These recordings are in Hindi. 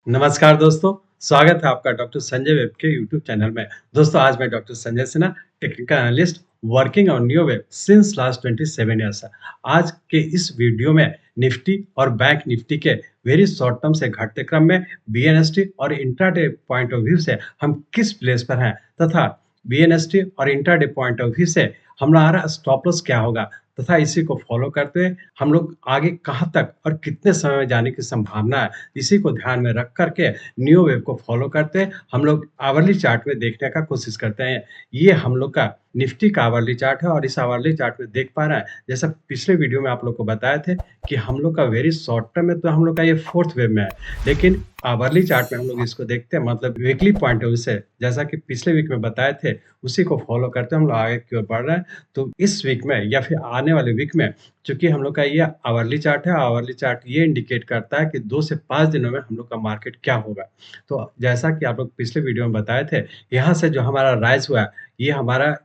नमस्कार दोस्तों, स्वागत है आपका डॉक्टर संजय वेब के यूट्यूब चैनल में। दोस्तों आज मैं doctor Sanjay Sinha, technical analyst working on new web since last 27 years. आज के इस वीडियो में निफ्टी और बैंक निफ्टी के वेरी शॉर्ट टर्म से घटते क्रम में बीएनएसटी और इंट्राडे पॉइंट ऑफ व्यू से हम किस प्लेस पर हैं तथा बीएनएसटी और इंट्राडे पॉइंट ऑफ व्यू से हमारा स्टॉप लॉस क्या होगा तथा इसी को फॉलो करते हुए हम लोग आगे कहाँ तक और कितने समय में जाने की संभावना है, इसी को ध्यान में रख करके न्यू वेव को फॉलो करते हैं। हम लोग आवरली चार्ट में देखने का कोशिश करते हैं। ये हम लोग का निफ्टी का आवरली चार्ट है और इस आवरली चार्ट में देख पा रहा है, जैसा पिछले वीडियो में आप लोग को बताए थे कि हम लोग का वेरी शॉर्ट टर्म में तो हम लोग का ये फोर्थ वेव में है, लेकिन आवरली चार्ट में हम लोग इसको देखते हैं, मतलब वीकली पॉइंट ऑफ व्यू से जैसा कि पिछले वीक में बताए थे उसी को फॉलो करते हैं हम लोग आगे की ओर बढ़ रहे हैं। तो इस वीक में या फिर आने वाले वीक में चूंकि हम लोग का ये आवरली चार्ट है, आवरली चार्ट ये इंडिकेट करता है कि 2 से 5 दिनों में हम लोग का मार्केट क्या होगा। तो जैसा कि आप लोग पिछले वीडियो में बताए थे, यहाँ से जो हमारा राइज हुआ है, ये हमारा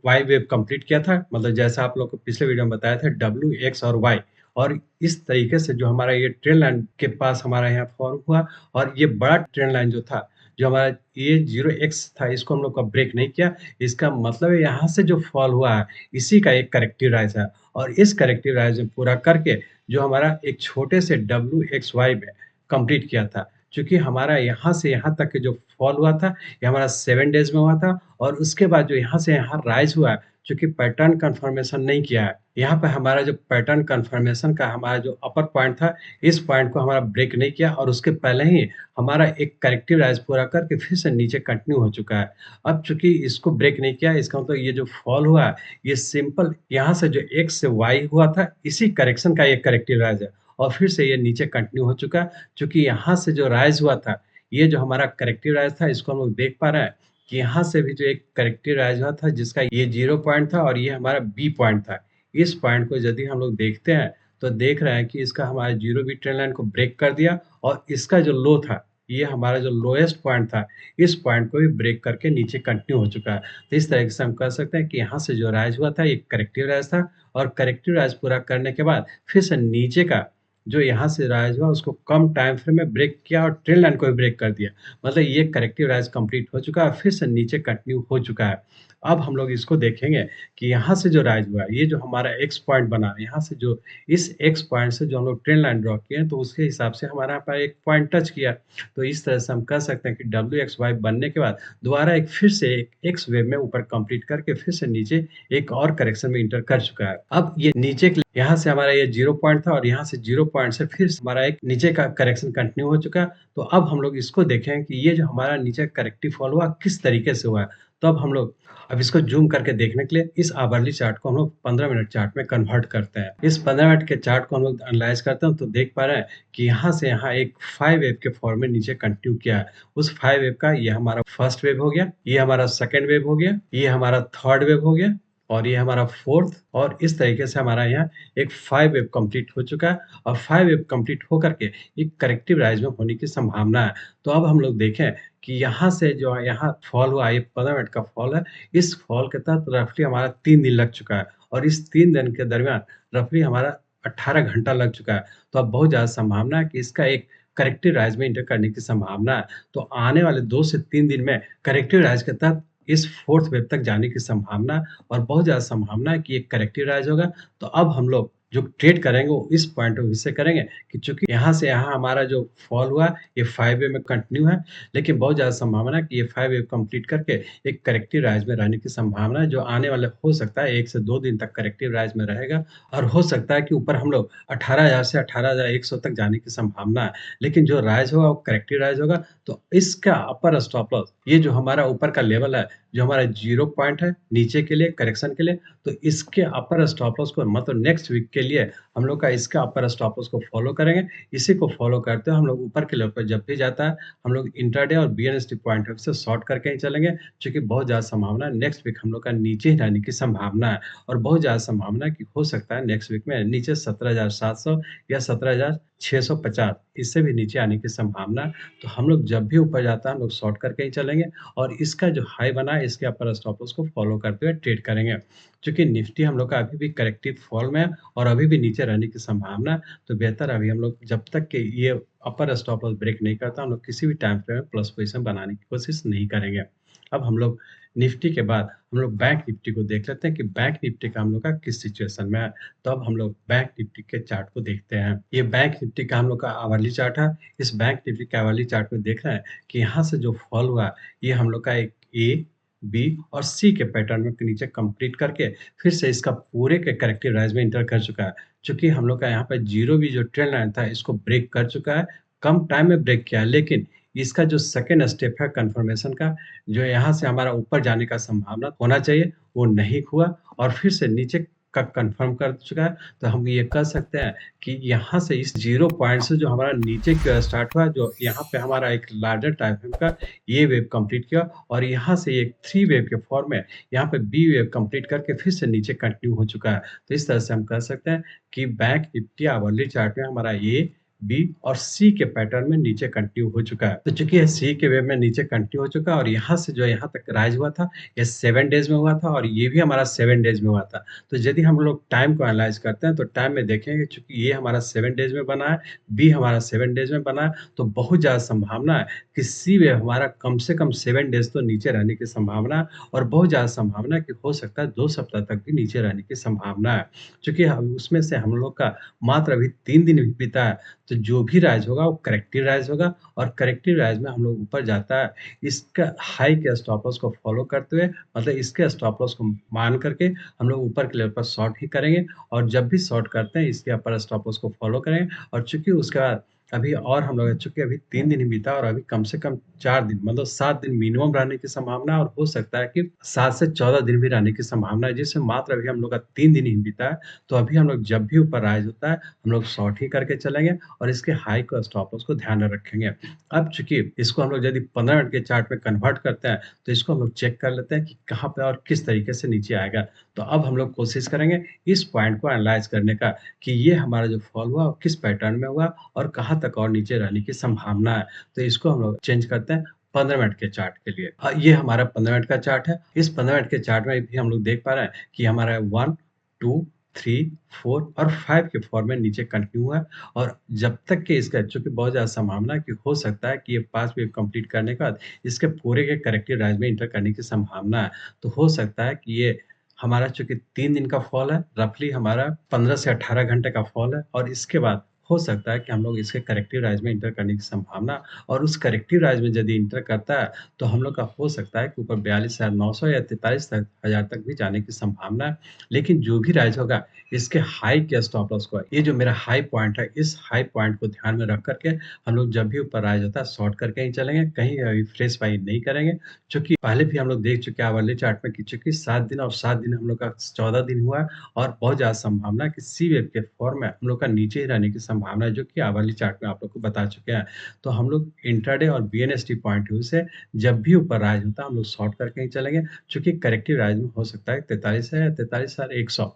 वाई वेव कंप्लीट किया था, मतलब जैसा आप लोग को पिछले वीडियो में बताया था डब्ल्यू, एक्स और वाई। और इस तरीके से जो हमारा ये ट्रेंड लाइन के पास हमारा यहाँ फॉर्म हुआ और ये बड़ा ट्रेंड लाइन जो था, जो हमारा ये 0x था, इसको हम लोग का ब्रेक नहीं किया। इसका मतलब है यहाँ से जो फॉल हुआ है, इसी का एक करेक्टिव राइज है और इस करेक्टिव राइज में पूरा करके जो हमारा एक छोटे से WXY में कंप्लीट किया था। चूँकि हमारा यहाँ से यहाँ तक के जो फॉल हुआ था, ये हमारा 7 डेज़ में हुआ था और उसके बाद जो यहाँ से यहाँ राइज़ हुआ है, चूँकि पैटर्न कन्फर्मेशन नहीं किया है, यहाँ पे हमारा जो पैटर्न कन्फर्मेशन का हमारा जो अपर पॉइंट था, इस पॉइंट को हमारा ब्रेक नहीं किया और उसके पहले ही हमारा एक करेक्टिव राइज़ पूरा करके फिर से नीचे कंटिन्यू हो चुका है। अब चूँकि इसको ब्रेक नहीं किया, इसका मतलब ये जो फॉल हुआ है, ये सिंपल यहाँ से जो X से Y हुआ था, इसी करेक्शन का ये करेक्टिव राइज़ है और फिर से ये नीचे कंटिन्यू हो चुका है। चूँकि यहाँ से जो राइज़ हुआ था, ये जो हमारा करेक्टिव राइज़ था, इसको हम लोग देख पा रहे हैं कि यहाँ से भी जो एक करेक्टिव राइज़ हुआ था, जिसका ये 0 पॉइंट था और ये हमारा बी पॉइंट था। इस पॉइंट को यदि हम लोग देखते हैं, तो देख रहे हैं कि इसका हमारा 0 बी ट्रेंड लाइन को ब्रेक कर दिया और इसका जो लो था, ये हमारा जो लोएस्ट पॉइंट था, इस पॉइंट को भी ब्रेक करके नीचे कंटिन्यू हो चुका है। तो इस तरीके से हम कह सकते हैं कि यहाँ से जो राइज़ हुआ था, ये करेक्टिव राइज़ था और करेक्टिव राइज़ पूरा करने के बाद फिर से नीचे का जो यहाँ से राइज़ हुआ, उसको कम टाइम फ्रेम में ब्रेक किया और ट्रेंड लाइन को भी ब्रेक कर दिया। मतलब ये करेक्टिव राइज़ कंप्लीट हो चुका है, फिर से नीचे कंटिन्यू हो चुका है। अब हम लोग इसको देखेंगे कि यहाँ से जो राइज़ हुआ है, ये जो हमारा एक्स पॉइंट बना, यहाँ से जो इस एक्स पॉइंट से जो हम लोग ट्रेंड लाइन ड्रॉ किए हैं, तो उसके हिसाब से हमारा यहाँ पे एक पॉइंट टच किया। तो इस तरह से हम कह सकते हैं कि WXY बनने के बाद दोबारा एक फिर से एक एक्स वेव में ऊपर कंप्लीट करके फिर से नीचे एक और करेक्शन में एंटर कर चुका है। अब ये नीचे के यहाँ से हमारा ये 0 पॉइंट था और यहाँ से 0 पॉइंट से फिर से हमारा एक नीचे का करेक्शन कंटिन्यू हो चुका है। तो अब हम लोग इसको देखें कि ये जो हमारा नीचे करेक्टिव फॉल हुआ, किस तरीके से हुआ है। तो अब हम लोग अब इसको ज़ूम करके देखने के लिए इस आवरली चार्ट को हम लोग 15 मिनट चार्ट में कन्वर्ट करते हैं। इस 15 मिनट के चार्ट को हम लोग एनालाइज़ करते हैं, तो देख पा रहे हैं कि यहाँ से यहाँ एक 5 वेव के फॉर्म में नीचे कंटिन्यू किया है। उस 5 वेव का ये हमारा फर्स्ट वेव हो गया, ये हमारा सेकंड वेव हो गया, ये हमारा थर्ड वेव हो गया और ये हमारा फोर्थ, और इस तरीके से हमारा यहाँ एक 5 वेव कंप्लीट हो चुका है और 5 वेव कंप्लीट होकर के एक करेक्टिव राइज में होने की संभावना है। तो अब हम लोग देखें कि यहाँ से जो है यहाँ फॉल हुआ, ये 15 मिनट का फॉल है। इस फॉल के तहत रफली हमारा 3 दिन लग चुका है और इस 3 दिन के दरमियान रफली हमारा 18 घंटा लग चुका है। तो अब बहुत ज़्यादा संभावना है कि इसका एक करेक्टिव राइज में एंटर करने की संभावना है। तो आने वाले 2 से 3 दिन में करेक्टिव राइज के तहत इस फोर्थ वेव तक जाने की संभावना है और बहुत ज़्यादा संभावना है कि एक करेक्टिव राइज होगा। तो अब हम लोग जो ट्रेड करेंगे वो इस पॉइंट ऑफ व्यू से करेंगे कि चूँकि यहाँ से यहाँ हमारा जो फॉल हुआ, ये 5 वेव में कंटिन्यू है, लेकिन बहुत ज़्यादा संभावना है कि ये 5 वेव कंप्लीट करके एक करेक्टिव राइज में रहने की संभावना है, जो आने वाले हो सकता है 1 से 2 दिन तक करेक्टिव राइज में रहेगा और हो सकता है कि ऊपर हम लोग 18,000 से 18,100 तक जाने की संभावना है। लेकिन जो राइज होगा वो करेक्टिव राइज होगा, तो इसका अपर स्टॉप लॉस, ये जो हमारा ऊपर का लेवल है, जो हमारा 0 पॉइंट है नीचे के लिए करेक्शन के लिए, तो इसके अपर स्टॉप लॉस को, मतलब नेक्स्ट वीक के लिए हम लोग का इसका अपर स्टॉप लॉस को फॉलो करेंगे। इसी को फॉलो करते हुए हम लोग ऊपर के लेवल पर जब भी जाता है, हम लोग इंट्राडे और बीएनएसटी पॉइंट ऑफ व्यू से शॉर्ट करके ही चलेंगे, क्योंकि बहुत ज़्यादा संभावना है नेक्स्ट वीक हम लोग का नीचे ही रहने की संभावना है और बहुत ज़्यादा संभावना है कि हो सकता है नेक्स्ट वीक में नीचे 17,700 या 17,650, इससे भी नीचे आने की संभावना है। तो हम लोग जब भी ऊपर जाता है, हम लोग शॉर्ट करके ही चलेंगे और इसका जो हाई बना है, इसके अपर स्टॉप लॉस को फॉलो करते हुए ट्रेड करेंगे। चूँकि निफ्टी हम लोग का अभी भी करेक्टिव फॉल में है और अभी भी नीचे रहने की संभावना है, तो बेहतर अभी हम लोग जब तक कि ये अपर स्टॉप लॉस ब्रेक नहीं करता, हम लोग किसी भी टाइम फ्रेम में प्लस पोज़ीशन बनाने की कोशिश नहीं करेंगे। अब हम लोग निफ्टी के बाद हम लोग बैंक निफ्टी को देख लेते हैं कि बैंक निफ्टी का हम लोग का किस सिचुएशन में है। तो अब हम लोग बैंक निफ्टी के चार्ट को देखते हैं। ये बैंक निफ्टी का हम लोग का आवरली चार्ट है। इस बैंक निफ्टी के आवरली चार्ट में देख रहे हैं कि यहाँ से जो फॉल हुआ, ये हम लोग का एक ए, बी और सी के पैटर्न में के नीचे कंप्लीट करके फिर से इसका पूरे के करेक्टिव राइज में एंटर कर चुका है। चूँकि हम लोग का यहाँ पे 0 भी जो ट्रेंड लाइन था, इसको ब्रेक कर चुका है। कम टाइम में ब्रेक किया है, लेकिन इसका जो सेकंड स्टेप है कन्फर्मेशन का, जो यहाँ से हमारा ऊपर जाने का संभावना होना चाहिए, वो नहीं हुआ और फिर से नीचे का कन्फर्म कर चुका है। तो हम ये कह सकते हैं कि यहाँ से इस 0 पॉइंट से जो हमारा नीचे की ओर स्टार्ट हुआ, जो यहाँ पे हमारा एक लार्जर टाइम फ्रेम का ये वेव कंप्लीट किया और यहाँ से एक 3 वेव के फॉर्म में यहाँ पे बी वेव कंप्लीट करके फिर से नीचे कंटिन्यू हो चुका है। तो इस तरह से हम कह सकते हैं कि बैंक निफ्टी आवरली चार्ट में हमारा ए, बी और सी के पैटर्न में नीचे कंटिन्यू हो चुका है। तो चूँकि ये सी के वेव में नीचे कंटिन्यू हो चुका है और यहाँ से जो यहाँ तक राइज़ हुआ था, ये 7 डेज़ में हुआ था और ये भी हमारा 7 डेज़ में हुआ था। तो यदि हम लोग टाइम को एनालाइज़ करते हैं, तो टाइम में देखेंगे चूँकि ये हमारा 7 डेज़ में बना है, बी हमारा 7 डेज़ में बना है, तो बहुत ज़्यादा संभावना है कि सी वेव हमारा कम से कम 7 डेज़ तो नीचे रहने की संभावना है और बहुत ज़्यादा संभावना है कि हो सकता है 2 सप्ताह तक भी नीचे रहने की संभावना है। चूँकि हम उसमें से हम लोग का मात्र अभी 3 दिन ही बीता है, तो जो भी राइज़ होगा वो करेक्टिव राइज़ होगा और करेक्टिव राइज़ में हम लोग ऊपर जाता है। इसका हाई के स्टॉप लॉस को फॉलो करते हुए, मतलब इसके स्टॉप लॉस को मान करके हम लोग ऊपर के लेवल पर शॉर्ट ही करेंगे और जब भी शॉर्ट करते हैं इसके अपर स्टॉप लॉस को फॉलो करेंगे और चूँकि उसके बाद अभी और हम लोग चूँकि अभी 3 दिन ही बीता और अभी कम से कम 4 दिन मतलब 7 दिन मिनिमम रहने की संभावना है और हो सकता है कि 7 से 14 दिन भी रहने की संभावना है, जिसमें मात्र अभी हम लोग का 3 दिन ही बीता है। तो अभी हम लोग जब भी ऊपर राइज़ होता है, हम लोग शॉर्ट ही करके चलेंगे और इसके हाई को स्टॉप लॉस को ध्यान में रखेंगे। अब चूँकि इसको हम लोग यदि 15 मिनट के चार्ट में कन्वर्ट करते हैं, तो इसको हम लोग चेक कर लेते हैं कि कहाँ पे और किस तरीके से नीचे आएगा। तो अब हम लोग कोशिश करेंगे इस पॉइंट को एनालाइज़ करने का कि ये हमारा जो फॉल हुआ, वो किस पैटर्न में हुआ और कहाँ तक और नीचे रहने की संभावना है। तो इसको हम लोग चेंज करते हैं 15 मिनट के चार्ट के लिए। ये हमारा 15 मिनट का चार्ट है। इस 15 मिनट के चार्ट में भी हम लोग देख पा रहे हैं कि हमारा 1, 2, 3, 4 और 5 के फॉर्म में नीचे कंटिन्यू हुआ है और जब तक कि इसका चूँकि बहुत ज़्यादा संभावना है कि हो सकता है कि ये 5 वेव कंप्लीट करने के बाद इसके पूरे के करेक्टिव राइज में एंटर करने की संभावना है। तो हो सकता है कि ये हमारा चूँकि 3 दिन का फॉल है, रफ़ली हमारा 15 से 18 घंटे का फॉल है और इसके बाद हो सकता है कि हम लोग इसके करेक्टिव राइज में एंटर करने की संभावना और उस करेक्टिव राइज में यदि एंटर करता है, तो हम लोग का हो सकता है कि ऊपर 42,900 या 43,000 तक भी जाने की संभावना है। लेकिन जो भी राइज होगा, इसके हाई के स्टॉप लॉस को ये जो मेरा हाई पॉइंट है, इस हाई पॉइंट को ध्यान में रख कर के हम लोग जब भी ऊपर राइज होता है, शॉर्ट करके ही चलेंगे, कहीं अभी फ्रेश बाई नहीं करेंगे। चूँकि पहले भी हम लोग देख चुके हैं आवरली चार्ट में कि चूँकि 7 दिन और 7 दिन हम लोग का 14 दिन हुआ है और बहुत ज़्यादा संभावना है कि सी वेव के फॉर्म में हम लोग का नीचे ही रहने की संभावना है, जो कि आवरली चार्ट में आप लोग को बता चुके हैं। तो हम लोग इंट्राडे और बीएनएसटी पॉइंट व्यू से जब भी ऊपर राइज होता है, हम लोग शॉर्ट करके ही चलेंगे, चूँकि करेक्टिव राइज में हो सकता है 43 है या 43,100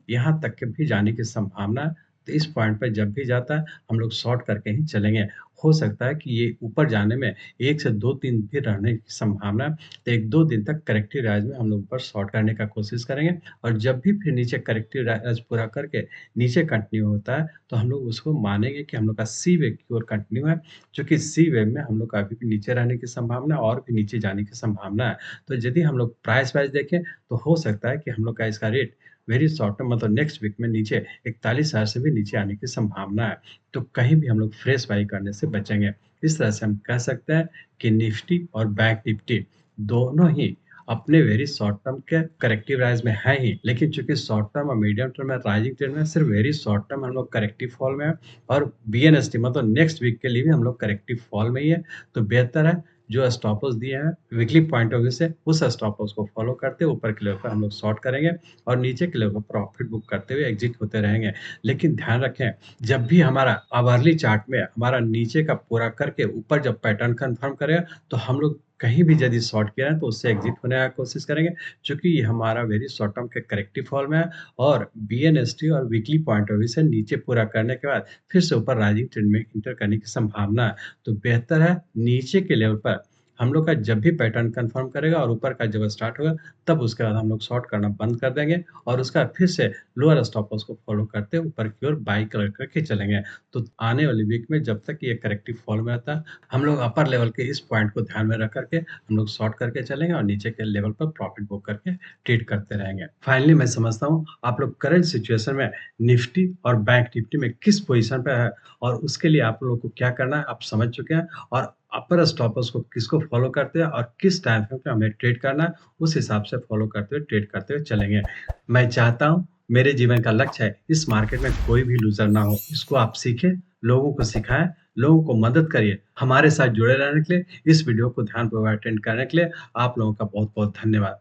यहाँ तक के भी जाने की संभावना है। तो इस पॉइंट पे जब भी जाता है, हम लोग शॉर्ट करके ही चलेंगे। हो सकता है कि ये ऊपर जाने में 1 से 2 दिन भी रहने की संभावना है। तो 1-2 दिन तक करेक्टिव राइज में हम लोग ऊपर शॉर्ट करने का कोशिश करेंगे और जब भी फिर नीचे करेक्टिव राइज पूरा करके नीचे कंटिन्यू होता है, तो हम लोग उसको मानेंगे कि हम लोग का सी वेव की ओर कंटिन्यू है, क्योंकि सी वेव में हम लोग का अभी भी नीचे रहने की संभावना है और भी नीचे जाने की संभावना है। तो यदि हम लोग प्राइस वाइज़ देखें, तो हो सकता है कि हम लोग का इसका रेट वेरी शॉर्ट टर्म मतलब नेक्स्ट वीक में नीचे 41,000 से भी नीचे आने की संभावना है। तो कहीं भी हम लोग फ्रेश बाई करने से बचेंगे। इस तरह से हम कह सकते हैं कि निफ्टी और बैंक निफ्टी दोनों ही अपने वेरी शॉर्ट टर्म के करेक्टिव राइज में हैं ही, लेकिन चूँकि शॉर्ट टर्म और मीडियम टर्म में राइजिंग ट्रेंड में सिर्फ वेरी शॉर्ट टर्म हम लोग करेक्टिव फॉल में हैं और बीएनएसटी मतलब नेक्स्ट वीक के लिए भी हम लोग करेक्टिव फॉल में ही है। तो बेहतर है जो स्टॉप लॉस दिए हैं वीकली पॉइंट ऑफ व्यू से उस स्टॉप लॉस को फॉलो करते हुए ऊपर के लेवल पर हम लोग शॉर्ट करेंगे और नीचे के लेवल पर प्रॉफिट बुक करते हुए एग्जिट होते रहेंगे। लेकिन ध्यान रखें, जब भी हमारा आवरली चार्ट में हमारा नीचे का पूरा करके ऊपर जब पैटर्न कंफर्म करेगा, तो हम लोग कहीं भी यदि शॉर्ट किया है तो उससे एग्जिट होने का कोशिश करेंगे, चूँकि ये हमारा वेरी शॉर्ट टर्म के करेक्टिव फॉल में है और बीएनएसटी और वीकली पॉइंट ऑफ व्यू से नीचे पूरा करने के बाद फिर से ऊपर राइजिंग ट्रेंड में एंटर करने की संभावना है। तो बेहतर है नीचे के लेवल पर हम लोग का जब भी पैटर्न कंफर्म करेगा और ऊपर का जब स्टार्ट होगा, तब उसके बाद हम लोग शॉर्ट करना बंद कर देंगे और उसका फिर से लोअर स्टॉप लॉस को फॉलो करते हुए ऊपर की ओर बाई करके चलेंगे। तो आने वाली वीक में जब तक ये करेक्टिव फॉल में आता है, हम लोग अपर लेवल के इस पॉइंट को ध्यान में रख करके हम लोग शॉर्ट करके चलेंगे और नीचे के लेवल पर प्रॉफिट बुक करके ट्रेड करते रहेंगे। फाइनली मैं समझता हूँ आप लोग करंट सिचुएशन में निफ्टी और बैंक निफ्टी में किस पोजीशन पे है और उसके लिए आप लोगों को क्या करना है आप समझ चुके हैं और अपर स्टॉपर्स को किसको फॉलो करते हैं और किस टाइम फ्रेम पे हमें ट्रेड करना है, उस हिसाब से फॉलो करते हुए ट्रेड करते हुए चलेंगे। मैं चाहता हूँ मेरे जीवन का लक्ष्य है इस मार्केट में कोई भी लूज़र ना हो। इसको आप सीखें, लोगों को सिखाएँ, लोगों को मदद करिए। हमारे साथ जुड़े रहने के लिए, इस वीडियो को ध्यानपूर्वक अटेंड करने के लिए आप लोगों का बहुत-बहुत धन्यवाद।